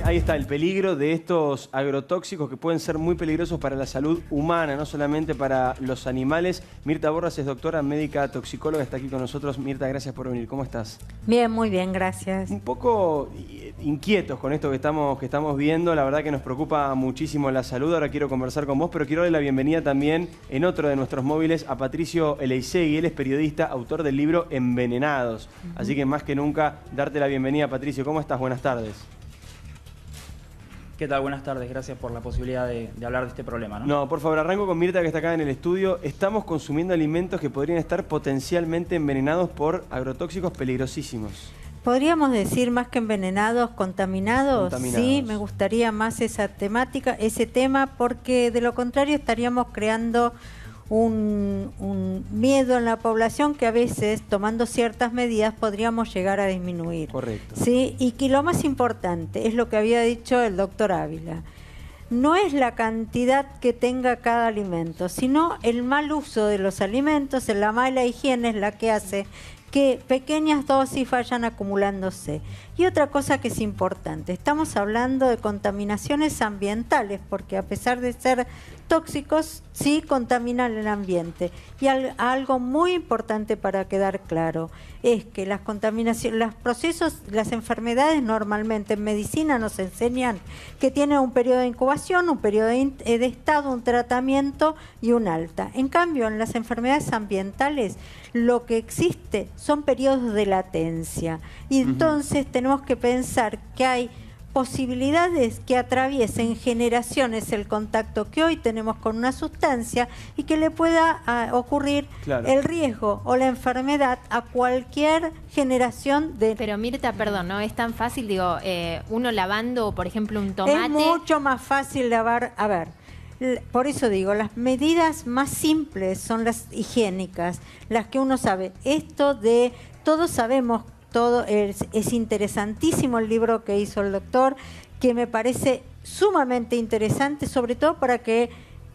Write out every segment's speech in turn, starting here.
ahí está el peligro de estos agrotóxicos que pueden ser muy peligrosos para la salud humana, no solamente para los animales. Mirta Borras es doctora médica toxicóloga, está aquí con nosotros. Mirta, gracias por venir. ¿Cómo estás? Bien, muy bien, gracias. Un poco inquietos con esto que estamos viendo. La verdad que nos preocupa muchísimo la salud. Ahora quiero conversar con vos, pero quiero darle la bienvenida también en otro de nuestros móviles a Patricio Eleisegui. Él es periodista, autor del libro Envenenados. Así que más que nunca, darte la bienvenida, Patricio. ¿Cómo estás? Buenas tardes. ¿Qué tal? Buenas tardes. Gracias por la posibilidad de hablar de este problema, ¿no? No, por favor, arranco con Mirta, que está acá en el estudio. Estamos consumiendo alimentos que podrían estar potencialmente envenenados por agrotóxicos peligrosísimos. ¿Podríamos decir más que envenenados, contaminados? Sí, me gustaría más esa temática, ese tema, porque de lo contrario estaríamos creando un miedo en la población que a veces, tomando ciertas medidas, podríamos llegar a disminuir. Correcto. Sí, y que lo más importante es lo que había dicho el doctor Ávila. No es la cantidad que tenga cada alimento, sino el mal uso de los alimentos, la mala higiene es la que hace que pequeñas dosis vayan acumulándose. Y otra cosa que es importante, estamos hablando de contaminaciones ambientales, porque a pesar de ser tóxicos, sí contaminan el ambiente. Y algo muy importante para quedar claro, es que las contaminaciones, los procesos, las enfermedades normalmente en medicina nos enseñan que tienen un periodo de incubación, un periodo de estado, un tratamiento y un alta. En cambio, en las enfermedades ambientales, lo que existe son periodos de latencia. Y entonces tenemos que pensar que hay posibilidades que atraviesen generaciones el contacto que hoy tenemos con una sustancia y que le pueda ocurrir el riesgo o la enfermedad a cualquier generación de... Pero Mirta, perdón, no es tan fácil, digo, uno lavando, por ejemplo, un tomate... Es mucho más fácil lavar, a ver... Por eso digo, las medidas más simples son las higiénicas, las que uno sabe. Esto de, todos sabemos, todo es interesantísimo el libro que hizo el doctor, que me parece sumamente interesante, sobre todo para que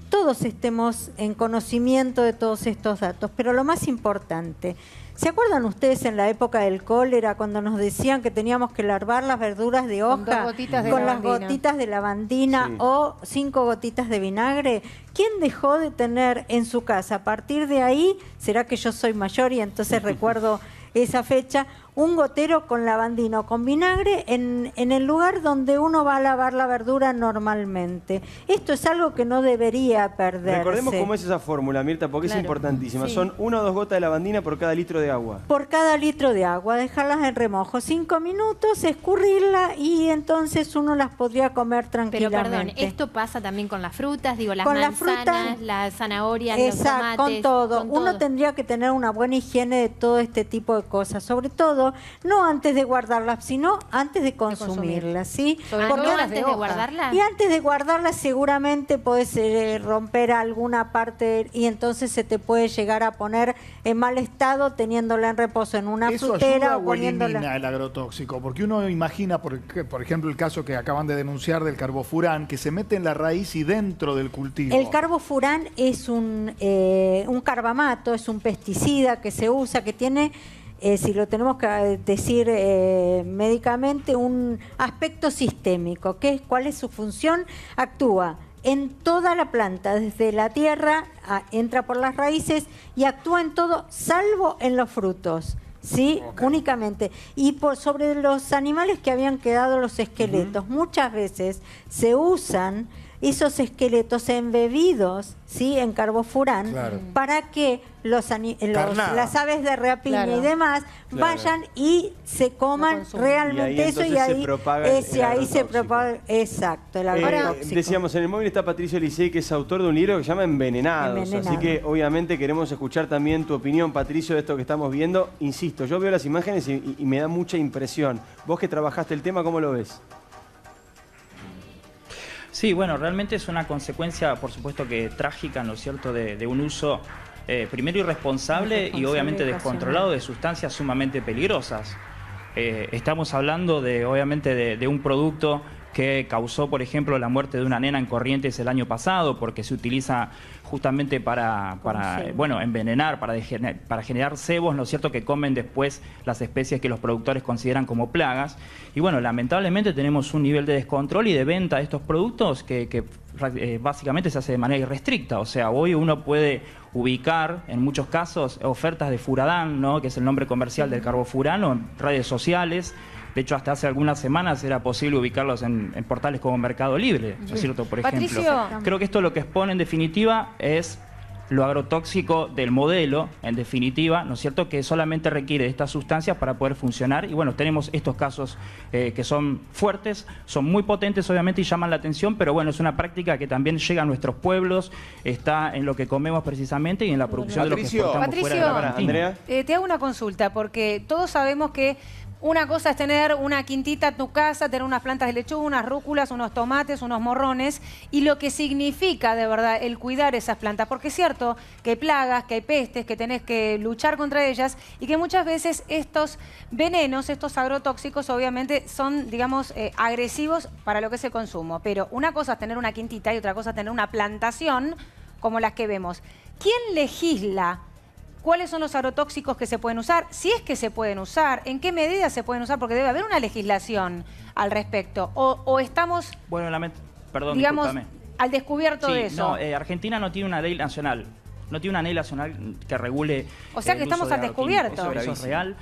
todos estemos en conocimiento de todos estos datos. Pero lo más importante, ¿se acuerdan ustedes en la época del cólera cuando nos decían que teníamos que lavar las verduras de hoja con las gotitas de lavandina o 5 gotitas de vinagre? ¿Quién dejó de tener en su casa? A partir de ahí, será que yo soy mayor y entonces recuerdo esa fecha, un gotero con lavandina o con vinagre en el lugar donde uno va a lavar la verdura normalmente. Esto es algo que no debería perderse. Recordemos cómo es esa fórmula, Mirta, porque es importantísima. Sí. Son 1 o 2 gotas de lavandina por cada litro de agua. Por cada litro de agua, dejarlas en remojo 5 minutos, escurrirla y entonces uno las podría comer tranquilamente. Pero perdón, esto pasa también con las frutas, digo, las manzanas, las zanahorias, los tomates. Con todo. Uno tendría que tener una buena higiene de todo este tipo de cosas, sobre todo no antes de guardarlas, sino antes de consumirlas, ¿sí? Porque antes de guardarlas. Y antes de guardarlas seguramente podés romper alguna parte y entonces se te puede llegar a poner en mal estado teniéndola en reposo en una frutera o poniéndola... ¿Eso elimina el agrotóxico? Porque uno imagina, por ejemplo, el caso que acaban de denunciar del carbofurán, que se mete en la raíz y dentro del cultivo. El carbofurán es un carbamato, es un pesticida que se usa, que tiene... si lo tenemos que decir médicamente, un aspecto sistémico. ¿Cuál es su función? Actúa en toda la planta, desde la tierra, entra por las raíces y actúa en todo, salvo en los frutos. ¿Sí? Únicamente. Y sobre los animales que habían quedado los esqueletos, muchas veces se usan esos esqueletos embebidos, ¿sí?, en carbofurán, para que las aves de rapiña y demás vayan y se coman realmente eso y ahí se propaga exacto el agrotóxico. Decíamos, en el móvil está Patricio Eleisegui, que es autor de un libro que se llama Envenenados. Así que obviamente queremos escuchar también tu opinión, Patricio, de esto que estamos viendo. Insisto, yo veo las imágenes y me da mucha impresión. Vos que trabajaste el tema, ¿cómo lo ves? Sí, bueno, realmente es una consecuencia, por supuesto que trágica, ¿no es cierto?, de un uso primero irresponsable y obviamente descontrolado de sustancias sumamente peligrosas. Estamos hablando obviamente de un producto que causó, por ejemplo, la muerte de una nena en Corrientes el año pasado, porque se utiliza justamente para bueno, envenenar, para generar cebos, ¿no es cierto?, que comen después las especies que los productores consideran como plagas. Y bueno, lamentablemente tenemos un nivel de descontrol y de venta de estos productos que básicamente se hace de manera irrestricta. O sea, hoy uno puede ubicar, en muchos casos, ofertas de Furadán, ¿no?, que es el nombre comercial del carbofurano, en redes sociales. De hecho, hasta hace algunas semanas era posible ubicarlos en portales como Mercado Libre, ¿no es cierto? Por ejemplo. Patricio. Creo que esto lo que expone, en definitiva, es lo agrotóxico del modelo, en definitiva, ¿no es cierto?, que solamente requiere de estas sustancias para poder funcionar. Y bueno, tenemos estos casos que son fuertes, son muy potentes, obviamente, y llaman la atención, pero bueno, es una práctica que también llega a nuestros pueblos, está en lo que comemos precisamente y en la producción de lo que exportamos fuera de la Argentina. Andrea, te hago una consulta, porque todos sabemos que una cosa es tener una quintita en tu casa, tener unas plantas de lechuga, unas rúculas, unos tomates, unos morrones, y lo que significa de verdad el cuidar esas plantas. Porque es cierto que hay plagas, que hay pestes, que tenés que luchar contra ellas y que muchas veces estos venenos, estos agrotóxicos, obviamente son, digamos, agresivos para lo que es el consumo. Pero una cosa es tener una quintita y otra cosa es tener una plantación como las que vemos. ¿Quién legisla cuáles son los agrotóxicos que se pueden usar? Si es que se pueden usar, ¿en qué medida se pueden usar? Porque debe haber una legislación al respecto. O estamos, bueno, perdón, digamos, discúlpame, al descubierto de eso. No, Argentina no tiene una ley nacional. No tiene una ley nacional que regule. O sea que estamos al descubierto. Eso es real.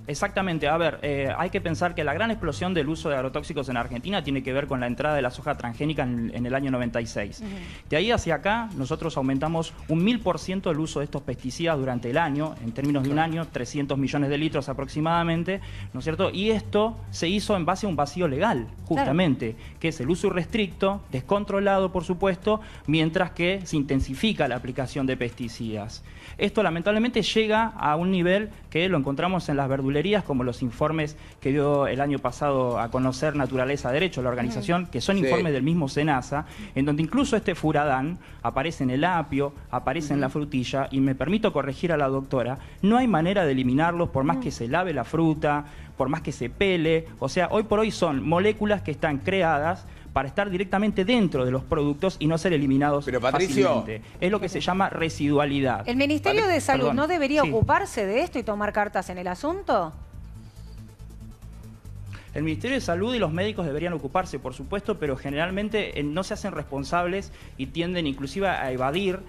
Exactamente, a ver, hay que pensar que la gran explosión del uso de agrotóxicos en Argentina tiene que ver con la entrada de la soja transgénica en el año 96. De ahí hacia acá, nosotros aumentamos un 1000% el uso de estos pesticidas durante el año, en términos de un año, 300 millones de litros aproximadamente, ¿no es cierto? Y esto se hizo en base a un vacío legal, justamente, que es el uso irrestricto, descontrolado, por supuesto, mientras que se intensifica la aplicación de pesticidas. Esto lamentablemente llega a un nivel que lo encontramos en las verdulerías, como los informes que dio el año pasado a conocer Naturaleza Derecho, la organización, que son informes del mismo SENASA, en donde incluso este furadán aparece en el apio, aparece en la frutilla, y me permito corregir a la doctora, no hay manera de eliminarlos por más que se lave la fruta, por más que se pele. O sea, hoy por hoy son moléculas que están creadas para estar directamente dentro de los productos y no ser eliminados fácilmente. Es lo que se llama residualidad. ¿El Ministerio de Salud no debería ocuparse de esto y tomar cartas en el asunto? El Ministerio de Salud y los médicos deberían ocuparse, por supuesto, pero generalmente no se hacen responsables y tienden inclusive a evadir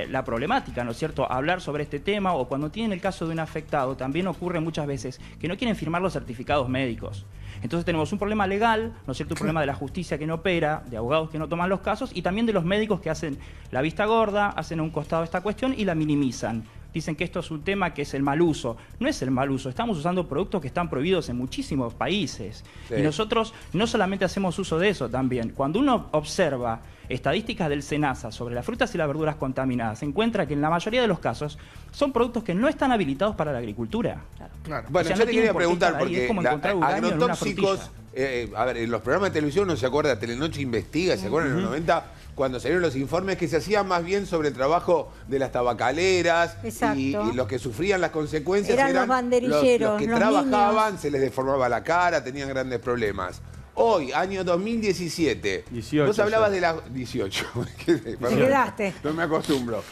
la problemática, ¿no es cierto? Hablar sobre este tema, o cuando tienen el caso de un afectado, también ocurre muchas veces que no quieren firmar los certificados médicos. Entonces tenemos un problema legal, ¿no es cierto? Un problema de la justicia que no opera, de abogados que no toman los casos, y también de los médicos que hacen la vista gorda, hacen a un costado esta cuestión y la minimizan. Dicen que esto es un tema que es el mal uso. No es el mal uso, estamos usando productos que están prohibidos en muchísimos países. Sí. Y nosotros no solamente hacemos uso de eso también. Cuando uno observa estadísticas del SENASA sobre las frutas y las verduras contaminadas, se encuentra que en la mayoría de los casos son productos que no están habilitados para la agricultura. Claro. Bueno, yo te quería preguntar, porque agrotóxicos, a ver, en los programas de televisión uno se acuerda, Telenoche Investiga, ¿se acuerdan en los 90? Cuando salieron los informes que se hacían más bien sobre el trabajo de las tabacaleras y los que sufrían las consecuencias eran los banderilleros, los que trabajaban, niños. Se les deformaba la cara, tenían grandes problemas. Hoy, año 2017, 18, vos hablabas de la... 18. Te quedaste. No me acostumbro.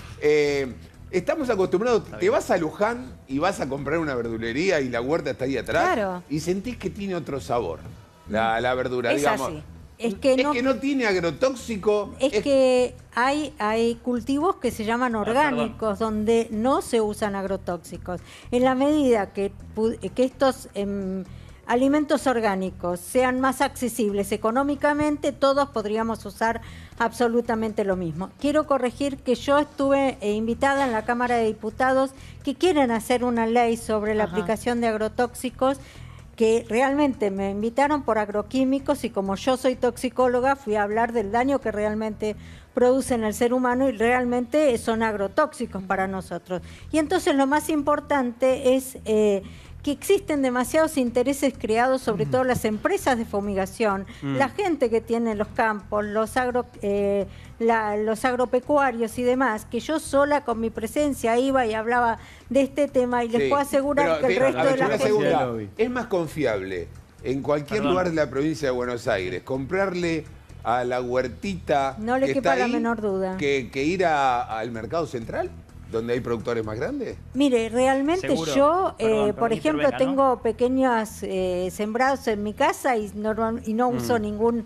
Estamos acostumbrados, te vas a Luján y vas a comprar una verdulería y la huerta está ahí atrás y sentís que tiene otro sabor, la verdura, digamos. Así. Es que no tiene agrotóxico. Es que hay cultivos que se llaman orgánicos, donde no se usan agrotóxicos. En la medida que estos alimentos orgánicos sean más accesibles económicamente, todos podríamos usar absolutamente lo mismo. Quiero corregir que yo estuve invitada en la Cámara de Diputados que quieren hacer una ley sobre la aplicación de agrotóxicos, que realmente me invitaron por agroquímicos, y como yo soy toxicóloga fui a hablar del daño que realmente producen el ser humano, y realmente son agrotóxicos para nosotros. Y entonces lo más importante es que existen demasiados intereses creados, sobre todo las empresas de fumigación, la gente que tiene los campos, los agropecuarios y demás, que yo sola con mi presencia iba y hablaba de este tema, y les puedo asegurar que el resto de la gente... ¿Es más confiable en cualquier lugar de la provincia de Buenos Aires, comprarle a la huertita no le quepa la menor duda que ir al mercado central, donde hay productores más grandes? Mire, realmente Seguro. yo, Perdón, por ejemplo, tengo pequeños sembrados en mi casa y no uso ningún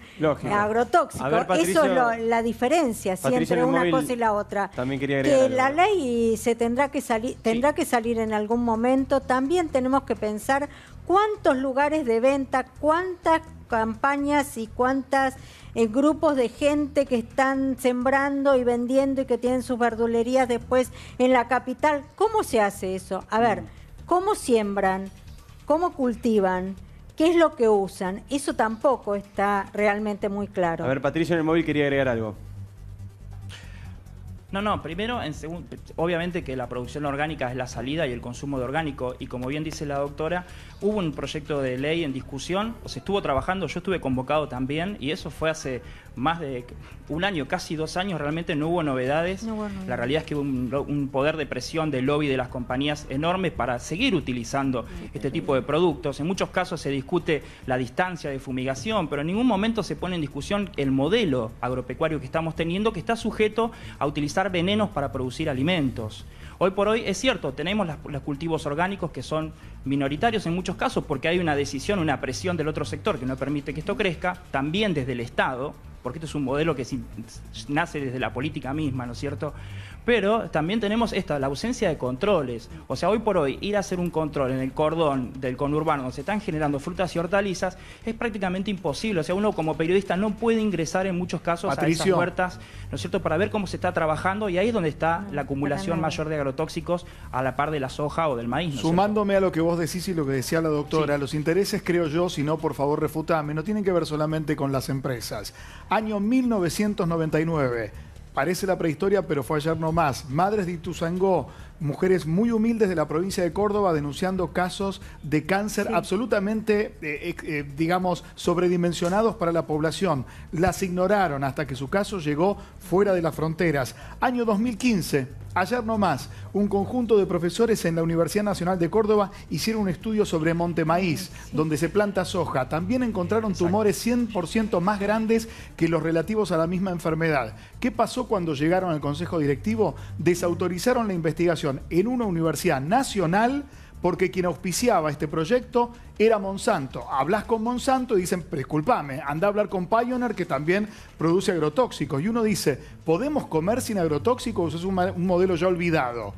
agrotóxico. A ver, Patricio, eso es la diferencia sí, entre una cosa y la otra. También quería agregar que algo. la ley se tendrá que salir en algún momento. También tenemos que pensar cuántos lugares de venta, cuántas campañas y cuántas grupos de gente que están sembrando y vendiendo y que tienen sus verdulerías después en la capital. ¿Cómo se hace eso? A ver, ¿cómo siembran? ¿Cómo cultivan? ¿Qué es lo que usan? Eso tampoco está realmente muy claro. A ver, Patricio en el móvil quería agregar algo. No, primero, obviamente que la producción orgánica es la salida y el consumo de orgánico, y como bien dice la doctora, hubo un proyecto de ley en discusión, se estuvo trabajando, yo estuve convocado también, y eso fue hace más de un año, casi 2 años, realmente no hubo novedades. La realidad es que hubo un poder de presión del lobby de las compañías enorme para seguir utilizando este tipo de productos. En muchos casos se discute la distancia de fumigación, pero en ningún momento se pone en discusión el modelo agropecuario que estamos teniendo, que está sujeto a utilizar venenos para producir alimentos. Hoy por hoy es cierto, tenemos los cultivos orgánicos que son minoritarios en muchos casos porque hay una decisión, una presión del otro sector que no permite que esto crezca, también desde el Estado, porque esto es un modelo que nace desde la política misma, ¿no es cierto? Pero también tenemos la ausencia de controles. O sea, hoy por hoy, ir a hacer un control en el cordón del conurbano donde se están generando frutas y hortalizas es prácticamente imposible. O sea, uno como periodista no puede ingresar en muchos casos Patricio, a esas huertas, ¿no es cierto?, para ver cómo se está trabajando, y ahí es donde está la acumulación mayor de agrotóxicos a la par de la soja o del maíz, ¿no? Sumándome a lo que vos decís y lo que decía la doctora, Sí. Los intereses, creo yo, si no, por favor, refutame, no tienen que ver solamente con las empresas. Año 1999. Parece la prehistoria, pero fue ayer nomás. Madres de Ituzaingó, mujeres muy humildes de la provincia de Córdoba denunciando casos de cáncer absolutamente, digamos, sobredimensionados para la población. Las ignoraron hasta que su caso llegó fuera de las fronteras. Año 2015, ayer nomás, un conjunto de profesores en la Universidad Nacional de Córdoba hicieron un estudio sobre Monte Maíz, donde se planta soja. También encontraron tumores 100% más grandes que los relativos a la misma enfermedad. ¿Qué pasó cuando llegaron al Consejo Directivo? Desautorizaron la investigación en una universidad nacional porque quien auspiciaba este proyecto era Monsanto. Hablas con Monsanto y dicen, disculpame, anda a hablar con Pioneer, que también produce agrotóxicos. Y uno dice, ¿podemos comer sin agrotóxicos o es un modelo ya olvidado?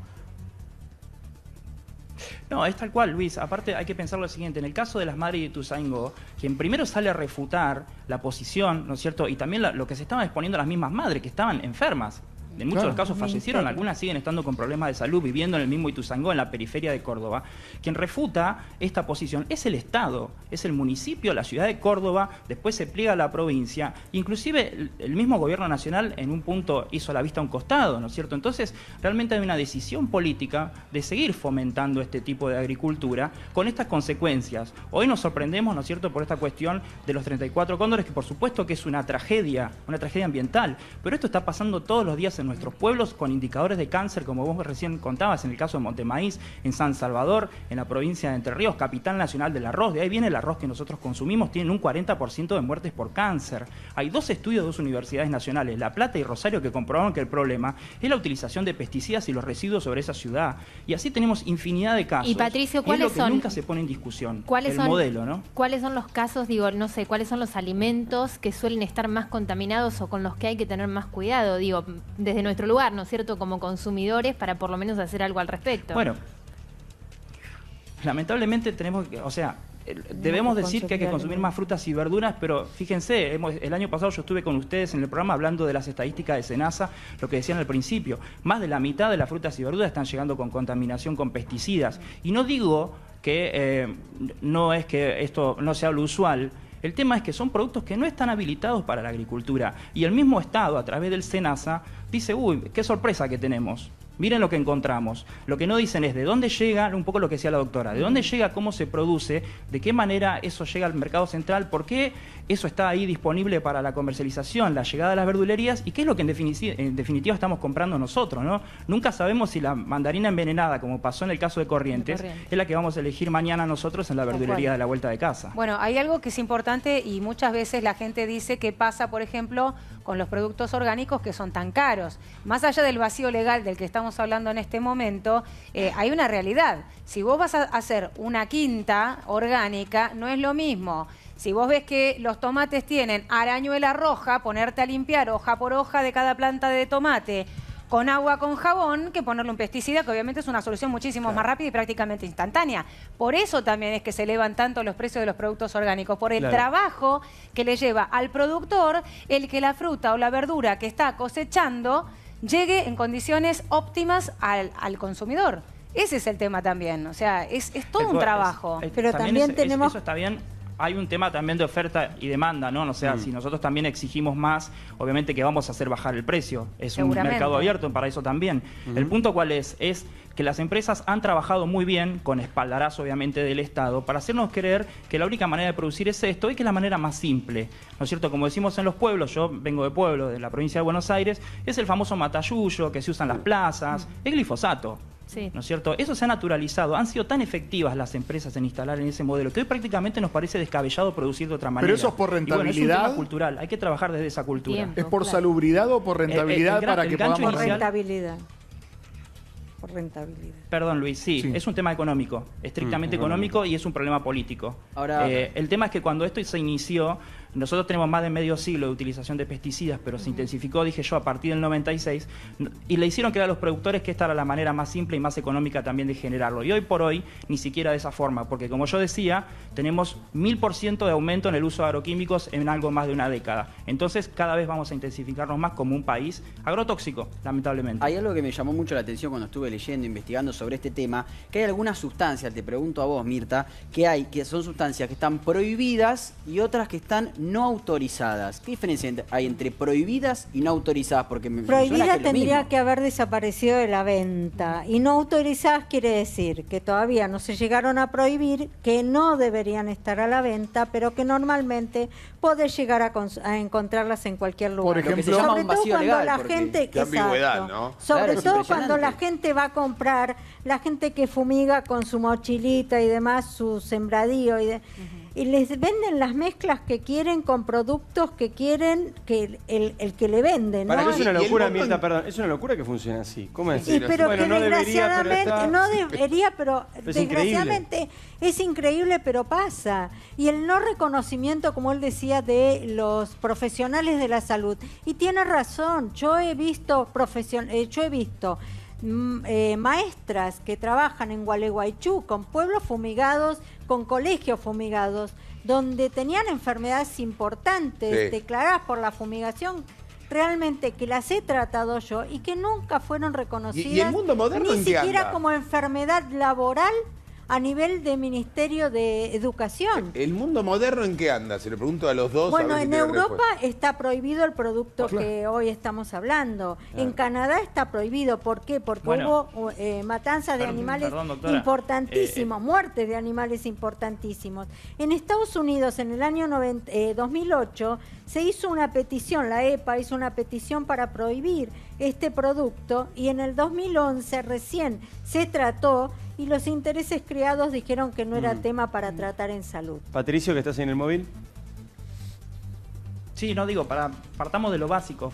No, es tal cual, Luis. Aparte hay que pensar lo siguiente. En el caso de las madres de Ituzaingó, quien primero sale a refutar la posición, ¿no es cierto?, y también lo que se estaban exponiendo las mismas madres, que estaban enfermas. En muchos de los casos fallecieron, algunas siguen estando con problemas de salud, viviendo en el mismo Ituzaingó, en la periferia de Córdoba. Quien refuta esta posición es el Estado, es el municipio, la ciudad de Córdoba, después se pliega a la provincia, inclusive el mismo gobierno nacional en un punto hizo la vista a un costado, ¿no es cierto? Entonces, realmente hay una decisión política de seguir fomentando este tipo de agricultura con estas consecuencias. Hoy nos sorprendemos, ¿no es cierto?, por esta cuestión de los 34 cóndores, que por supuesto que es una tragedia ambiental, pero esto está pasando todos los días en nuestros pueblos con indicadores de cáncer, como vos recién contabas, en el caso de Monte Maíz, en San Salvador, en la provincia de Entre Ríos, capital nacional del arroz. De ahí viene el arroz que nosotros consumimos, tienen un 40% de muertes por cáncer. Hay 2 estudios de 2 universidades nacionales, La Plata y Rosario, que comprobaron que el problema es la utilización de pesticidas y los residuos sobre esa ciudad. Y así tenemos infinidad de casos. Y Patricio, ¿cuáles son? Nunca se pone en discusión el modelo, ¿no? ¿Cuáles son los casos, digo, no sé, cuáles son los alimentos que suelen estar más contaminados o con los que hay que tener más cuidado, digo, desde nuestro lugar, ¿no es cierto?, como consumidores, para por lo menos hacer algo al respecto? Bueno, lamentablemente tenemos que, o sea, debemos decir que hay que consumir más frutas y verduras, pero fíjense, el año pasado yo estuve con ustedes en el programa hablando de las estadísticas de SENASA, lo que decían al principio, más de la mitad de las frutas y verduras están llegando con contaminación con pesticidas. Y no digo que no es que esto no sea lo usual. El tema es que son productos que no están habilitados para la agricultura. Y el mismo Estado, a través del SENASA, dice, uy, qué sorpresa que tenemos. Miren lo que encontramos. Lo que no dicen es de dónde llega, un poco lo que decía la doctora, de dónde llega, cómo se produce, de qué manera eso llega al mercado central, por qué eso está ahí disponible para la comercialización, la llegada a las verdulerías y qué es lo que en definitiva estamos comprando nosotros, ¿no? Nunca sabemos si la mandarina envenenada, como pasó en el caso de Corrientes, es la que vamos a elegir mañana nosotros en la verdulería de la vuelta de casa. Bueno, hay algo que es importante y muchas veces la gente dice que pasa, por ejemplo, con los productos orgánicos que son tan caros. Más allá del vacío legal del que estamos hablando en este momento, hay una realidad. Si vos vas a hacer una quinta orgánica, no es lo mismo. Si vos ves que los tomates tienen arañuela roja, ponerte a limpiar hoja por hoja de cada planta de tomate con agua, con jabón, que ponerle un pesticida, que obviamente es una solución muchísimo más rápida y prácticamente instantánea. Por eso también es que se elevan tanto los precios de los productos orgánicos, por el trabajo que le lleva al productor el que la fruta o la verdura que está cosechando llegue en condiciones óptimas al consumidor. Ese es el tema también, o sea, es todo un trabajo. Pero también tenemos... Eso está bien. Hay un tema también de oferta y demanda, ¿no? O sea, si nosotros también exigimos más, obviamente que vamos a hacer bajar el precio. Es un mercado abierto para eso también. El punto ¿cuál es? Es que las empresas han trabajado muy bien, con espaldarazo obviamente del Estado, para hacernos creer que la única manera de producir es esto y que es la manera más simple, ¿no es cierto? Como decimos en los pueblos, yo vengo de pueblo, de la provincia de Buenos Aires, es el famoso matayuyo que se usa en las plazas, es glifosato. Sí. ¿No es cierto? Eso se ha naturalizado. Han sido tan efectivas las empresas en instalar en ese modelo que hoy prácticamente nos parece descabellado producir de otra manera. Pero eso es por rentabilidad. Y bueno, es un tema cultural. Hay que trabajar desde esa cultura. Tiempo, ¿Es por salubridad o por rentabilidad para que podamos... Por rentabilidad. Por rentabilidad. Perdón, Luis, sí, es un tema económico, estrictamente económico y es un problema político. Ahora, el tema es que cuando esto se inició, nosotros tenemos más de medio siglo de utilización de pesticidas, pero se intensificó, dije yo, a partir del 96, y le hicieron creer a los productores que esta era la manera más simple y más económica también de generarlo. Y hoy por hoy, ni siquiera de esa forma, porque como yo decía, tenemos 1000% de aumento en el uso de agroquímicos en algo más de una década. Entonces, cada vez vamos a intensificarnos más como un país agrotóxico, lamentablemente. Hay algo que me llamó mucho la atención cuando estuve leyendo, investigando sobre este tema, que hay algunas sustancias, te pregunto a vos, Mirta, que son sustancias que están prohibidas y otras que están no autorizadas. ¿Qué diferencia hay entre prohibidas y no autorizadas? Porque prohibida tendría que haber desaparecido de la venta y no autorizadas quiere decir que todavía no se llegaron a prohibir, que no deberían estar a la venta, pero que normalmente podés llegar a encontrarlas en cualquier lugar. Por ejemplo, sobre todo cuando legal, la gente, qué ambigüedad, ¿no? Sobre todo cuando la gente va a comprar, la gente que fumiga con su mochilita y demás, su sembradío y les venden las mezclas que quieren con productos que quieren que el que le venden, ¿no? Para que es una locura, Mirta, perdón, es una locura que funcione así. ¿Cómo es? Sí, pero bueno, que no desgraciadamente no debería, pero desgraciadamente es increíble, pero pasa. Y el no reconocimiento, como él decía, de los profesionales de la salud. Y tiene razón, yo he visto maestras que trabajan en Gualeguaychú con pueblos fumigados, con colegios fumigados, donde tenían enfermedades importantes declaradas por la fumigación, realmente que las he tratado yo y que nunca fueron reconocidas ¿Y el mundo moderno ni siquiera anda? como enfermedad laboral a nivel de Ministerio de Educación. ¿El mundo moderno en qué anda? Se le pregunto a los dos. Bueno, en Europa está prohibido el producto que hoy estamos hablando. En Canadá está prohibido. ¿Por qué? Porque hubo matanzas de animales importantísimos, muertes de animales importantísimos. En Estados Unidos, en el año 2008, se hizo una petición, la EPA hizo una petición para prohibir este producto y en el 2011 recién se trató y los intereses creados dijeron que no era tema para tratar en salud. Patricio, que estás en el móvil. Sí, no digo, partamos de lo básico.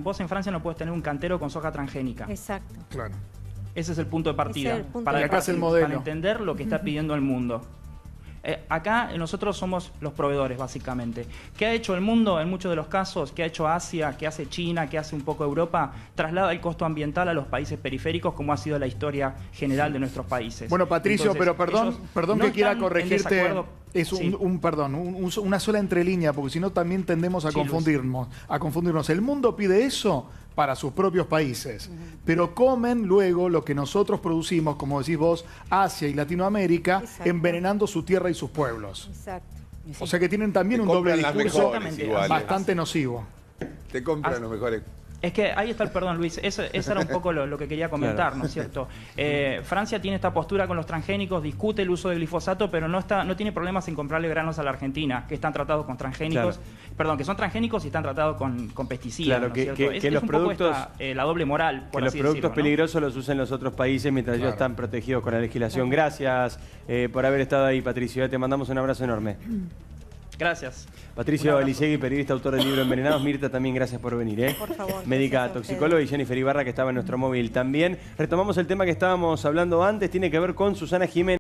Vos en Francia no puedes tener un cantero con soja transgénica. Exacto. Claro. Ese es el punto de partida. Para entender lo que está pidiendo el mundo. Acá nosotros somos los proveedores, básicamente. ¿Qué ha hecho el mundo en muchos de los casos? ¿Qué ha hecho Asia? ¿Qué hace China? ¿Qué hace un poco Europa? Traslada el costo ambiental a los países periféricos, como ha sido la historia general de nuestros países. Bueno, Patricio, entonces, pero perdón no que quiera corregirte. Es una sola entrelínea, porque si no también tendemos a confundirnos. El mundo pide eso para sus propios países, pero comen luego lo que nosotros producimos, como decís vos, Asia y Latinoamérica, envenenando su tierra y sus pueblos. Exacto. O sea que tienen también un doble discurso bastante nocivo. Te compran los mejores. Es que ahí está el perdón, Luis. Eso era un poco lo que quería comentar, claro. ¿No es cierto? Francia tiene esta postura con los transgénicos, discute el uso de glifosato, pero no tiene problemas en comprarle granos a la Argentina, que están tratados con transgénicos. Claro. Perdón, que son transgénicos y están tratados con pesticidas. Claro, ¿no es cierto? que los productos, la doble moral, por que así los productos decirlo, peligrosos los usan los otros países mientras ellos están protegidos con la legislación. Gracias por haber estado ahí, Patricio. Te mandamos un abrazo enorme. Gracias. Patricio Elisegui, periodista, autor del libro Envenenados. Mirta, también gracias por venir. Por favor. Médica toxicóloga, y Jennifer Ibarra, que estaba en nuestro móvil también. Retomamos el tema que estábamos hablando antes, tiene que ver con Susana Jiménez.